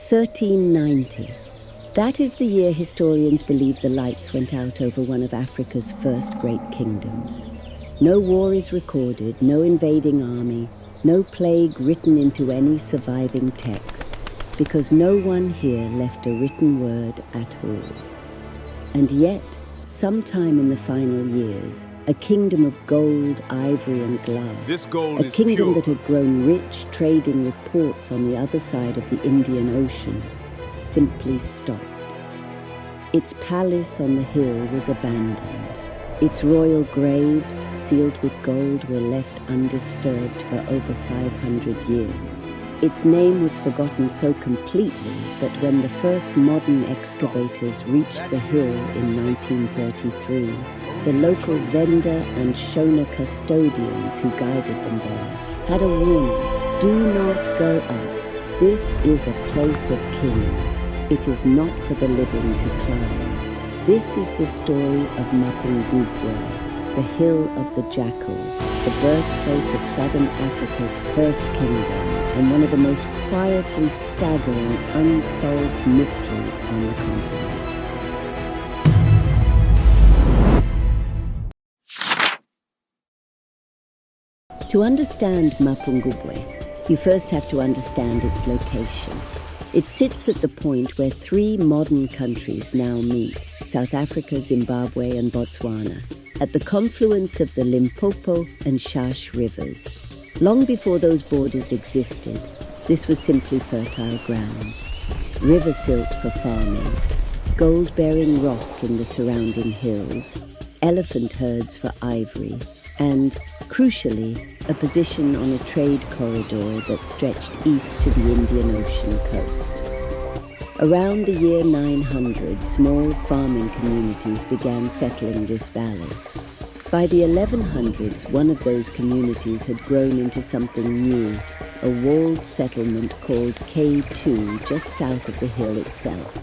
1390. That is the year historians believe the lights went out over one of Africa's first great kingdoms. No war is recorded, no invading army, no plague written into any surviving text, because no one here left a written word at all. And yet, sometime in the final years, a kingdom of gold, ivory, and glass, a kingdom that had grown rich trading with ports on the other side of the Indian Ocean, simply stopped. Its palace on the hill was abandoned. Its royal graves, sealed with gold, were left undisturbed for over 500 years. Its name was forgotten so completely that when the first modern excavators reached the hill in 1933, the local vendor and Shona custodians who guided them there had a warning: do not go up. This is a place of kings. It is not for the living to climb. This is the story of Mapungubwe, the Hill of the Jackal, the birthplace of southern Africa's first kingdom, and one of the most quietly staggering unsolved mysteries on the continent. To understand Mapungubwe, you first have to understand its location. It sits at the point where three modern countries now meet: South Africa, Zimbabwe, and Botswana, at the confluence of the Limpopo and Shash rivers. Long before those borders existed, this was simply fertile ground. River silt for farming, gold-bearing rock in the surrounding hills, elephant herds for ivory, and, crucially, a position on a trade corridor that stretched east to the Indian Ocean coast. Around the year 900, small farming communities began settling this valley. By the 1100s, one of those communities had grown into something new, a walled settlement called K2, just south of the hill itself.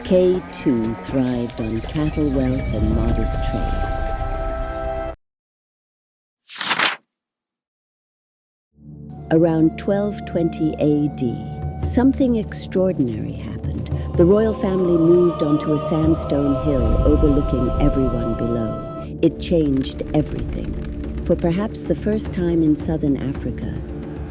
K2 thrived on cattle wealth and modest trade. Around 1220 AD, something extraordinary happened. The royal family moved onto a sandstone hill overlooking everyone below. It changed everything. For perhaps the first time in southern Africa,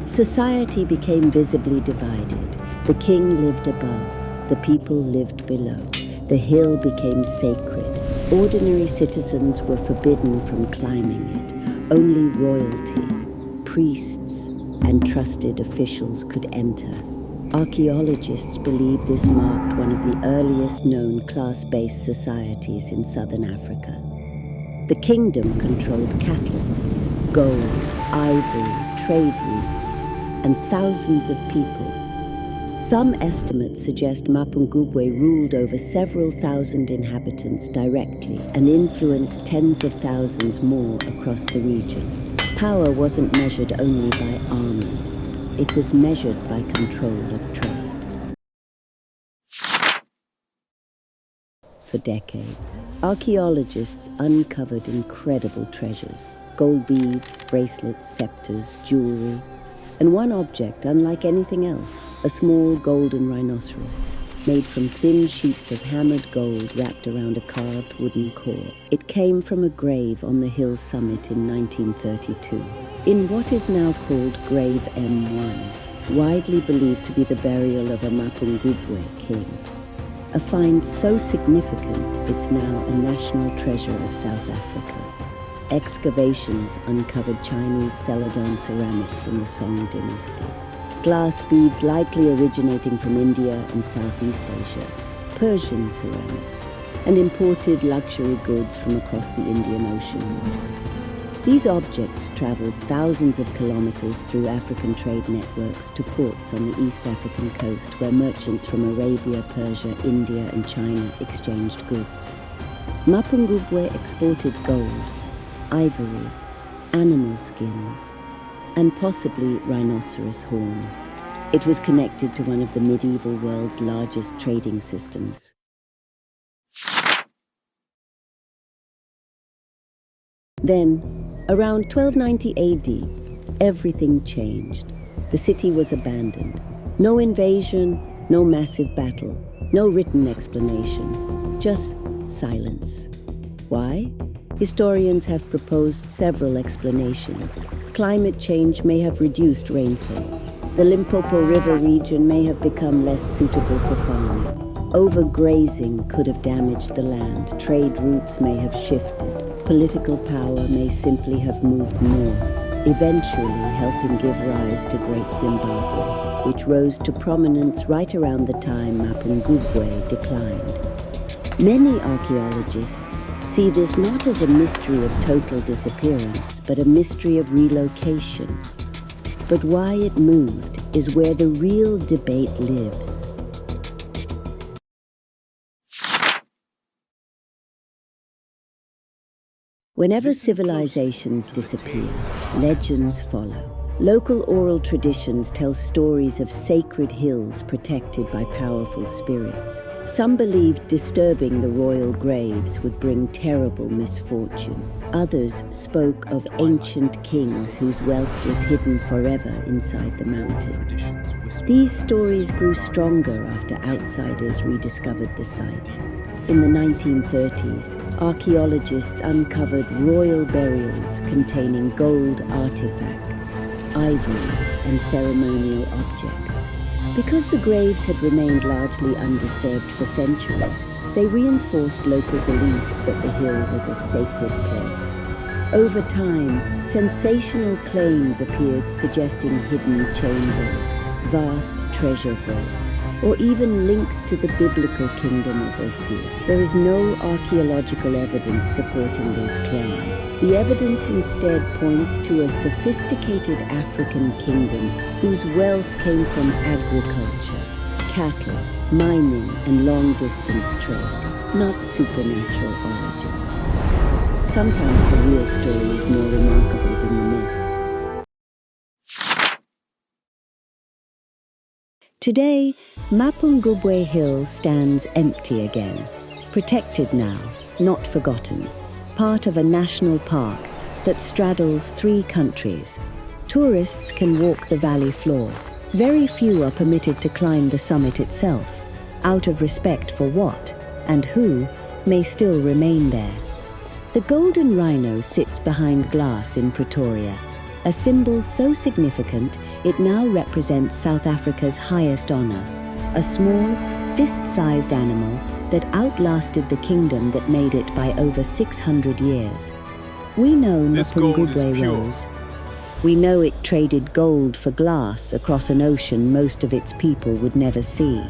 society became visibly divided. The king lived above, the people lived below. The hill became sacred. Ordinary citizens were forbidden from climbing it. Only royalty, priests, and trusted officials could enter. Archaeologists believe this marked one of the earliest known class-based societies in southern Africa. The kingdom controlled cattle, gold, ivory, trade routes, and thousands of people. Some estimates suggest Mapungubwe ruled over several thousand inhabitants directly and influenced tens of thousands more across the region. Power wasn't measured only by armies. It was measured by control of trade. For decades, archaeologists uncovered incredible treasures: gold beads, bracelets, scepters, jewelry, and one object unlike anything else, a small golden rhinoceros, made from thin sheets of hammered gold wrapped around a carved wooden core. It came from a grave on the hill's summit in 1932, in what is now called Grave M1, widely believed to be the burial of a Mapungubwe king. A find so significant it's now a national treasure of South Africa. Excavations uncovered Chinese Celadon ceramics from the Song dynasty, glass beads likely originating from India and Southeast Asia, Persian ceramics, and imported luxury goods from across the Indian Ocean world. These objects traveled thousands of kilometers through African trade networks to ports on the East African coast where merchants from Arabia, Persia, India, and China exchanged goods. Mapungubwe exported gold, ivory, animal skins, and possibly rhinoceros horn. It was connected to one of the medieval world's largest trading systems. Then, around 1290 AD, everything changed. The city was abandoned. No invasion, No massive battle, no written explanation, just silence. Why? Historians have proposed several explanations. Climate change may have reduced rainfall. The Limpopo River region may have become less suitable for farming. Overgrazing could have damaged the land. Trade routes may have shifted. Political power may simply have moved north, eventually helping give rise to Great Zimbabwe, which rose to prominence right around the time Mapungubwe declined. Many archaeologists see this not as a mystery of total disappearance, but a mystery of relocation. But why it moved is where the real debate lives. Whenever civilizations disappear, legends follow. Local oral traditions tell stories of sacred hills protected by powerful spirits. Some believed disturbing the royal graves would bring terrible misfortune. Others spoke of ancient kings whose wealth was hidden forever inside the mountain. These stories grew stronger after outsiders rediscovered the site. In the 1930s, archaeologists uncovered royal burials containing gold artifacts, ivory, and ceremonial objects. Because the graves had remained largely undisturbed for centuries, they reinforced local beliefs that the hill was a sacred place. Over time, sensational claims appeared suggesting hidden chambers, vast treasure vaults, or even links to the biblical kingdom of Ophir. There is no archaeological evidence supporting those claims. The evidence instead points to a sophisticated African kingdom whose wealth came from agriculture, cattle, mining, and long-distance trade, not supernatural origins. Sometimes the real story is more remarkable than the myth. Today, Mapungubwe Hill stands empty again, protected now, not forgotten, part of a national park that straddles 3 countries. Tourists can walk the valley floor. Very few are permitted to climb the summit itself, out of respect for what and who may still remain there. The golden rhino sits behind glass in Pretoria, a symbol so significant it now represents South Africa's highest honor, a small, fist-sized animal that outlasted the kingdom that made it by over 600 years. We know Mapungubwe rose. We know it traded gold for glass across an ocean most of its people would never see.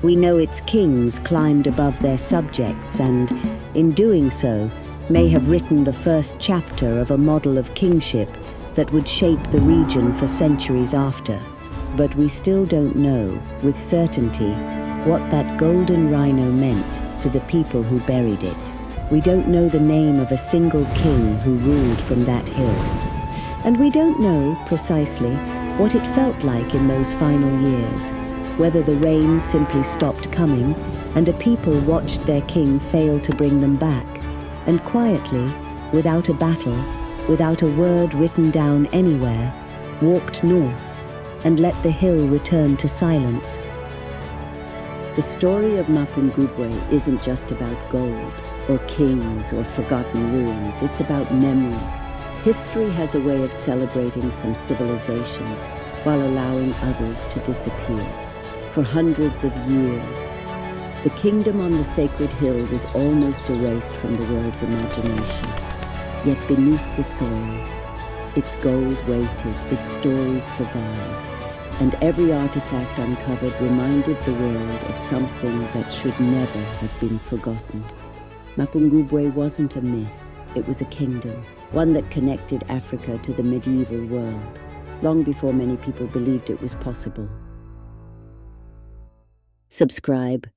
We know its kings climbed above their subjects and, in doing so, may have written the first chapter of a model of kingship that would shape the region for centuries after. But we still don't know, with certainty, what that golden rhino meant to the people who buried it. We don't know the name of a single king who ruled from that hill. And we don't know, precisely, what it felt like in those final years, whether the rain simply stopped coming and a people watched their king fail to bring them back, and quietly, without a battle, without a word written down anywhere, walked north and let the hill return to silence. The story of Mapungubwe isn't just about gold, or kings, or forgotten ruins. It's about memory. History has a way of celebrating some civilizations while allowing others to disappear. For hundreds of years, the kingdom on the sacred hill was almost erased from the world's imagination. Yet beneath the soil, its gold waited, its stories survived, and every artifact uncovered reminded the world of something that should never have been forgotten. Mapungubwe wasn't a myth, it was a kingdom, one that connected Africa to the medieval world, long before many people believed it was possible. Subscribe,